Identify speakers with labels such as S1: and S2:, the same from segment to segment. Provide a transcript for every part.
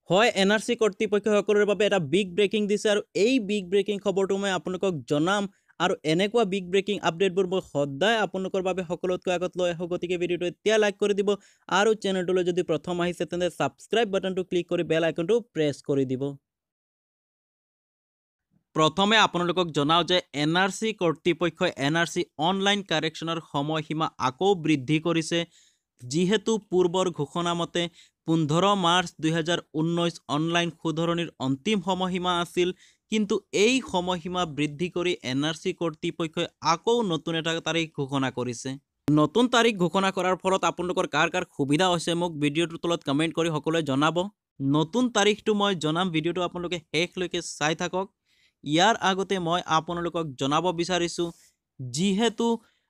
S1: হয় এনআৰচি কৰ্তৃপক্ষসকলৰ বাবে এটা বিগ ব্ৰেকিং দিছে আৰু এই বিগ ব্ৰেকিং খবৰটো মই আপোনালোকক জনাম আৰু এনেকুৱা বিগ ব্ৰেকিং আপডেটবোৰ মই সদায় আপোনালোকৰ বাবে সকলোতকৈ আগত লৈ আহোঁ। গতিকে ভিডিঅ'টো এতিয়া লাইক কৰি দিব আৰু চেনেলটোলৈ যদি প্ৰথম আহিছে তেন্তে ছাবস্ক্ৰাইব বাটনটো ক্লিক কৰি বেল আইকনটো প্ৰেছ কৰি দিব। প্ৰথমে আপোনালোকক জনাওঁ যে এনআৰচি কৰ্তৃপক্ষই এনআৰচি অনলাইন কাৰেকশ্যনৰ সময়সীমা আকৌ বৃদ্ধি কৰিছে। যিহেতু পূৰ্বৰ ঘোষণা মতে 15 মাৰ্চ 2019 অনলাইন শুধৰণিৰ অন্তিম সময়সীমা আছিল, কিন্তু এই সময়সীমা বৃদ্ধি কৰি এনআৰচি কৰ্তৃপক্ষই আকৌ নতুন এটা তাৰিখ ঘোষণা কৰিছে। নতুন তাৰিখ ঘোষণা কৰাৰ ফলত আপোনালোকৰ কাৰ কাৰ সুবিধা হৈছে মোক ভিডিঅ'টোৰ তলত কমেণ্ট কৰি সকলোৱে জনাব। নতুন তাৰিখটো মই জনাম, ভিডিঅ'টো আপোনালোকে শেষলৈকে চাই থাকক। ইয়াৰ আগতে মই আপোনালোকক জনাব বিচাৰিছোঁ, যিহেতু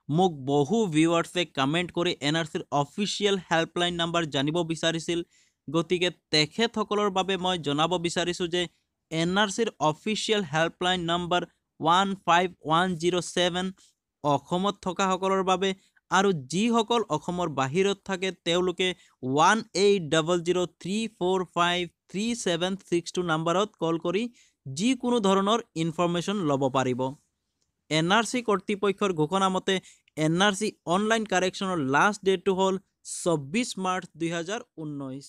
S1: মোক বহু ভিউৱাৰ্ছে কমেণ্ট কৰি এনআৰচিৰ অফিচিয়েল হেল্পলাইন নাম্বাৰ জানিব বিচাৰিছিল, গতিকে তেখেতসকলৰ বাবে মই জনাব বিচাৰিছোঁ যে এনআৰচিৰ অফিচিয়েল হেল্পলাইন নাম্বাৰ 15107 অসমত থকাসকলৰ বাবে, আৰু যিসকল অসমৰ বাহিৰত থাকে তেওঁলোকে 180034536762 নাম্বাৰত কল কৰি যিকোনো ধৰণৰ ইনফৰমেশ্যন ল'ব পাৰিব। এনআৰচি কৰ্তৃপক্ষৰ ঘোষণা মতে এনআৰচি অনলাইন কাৰেকশ্যনৰ লাষ্ট ডেটটো হ'ল 24 মাৰ্চ 2019।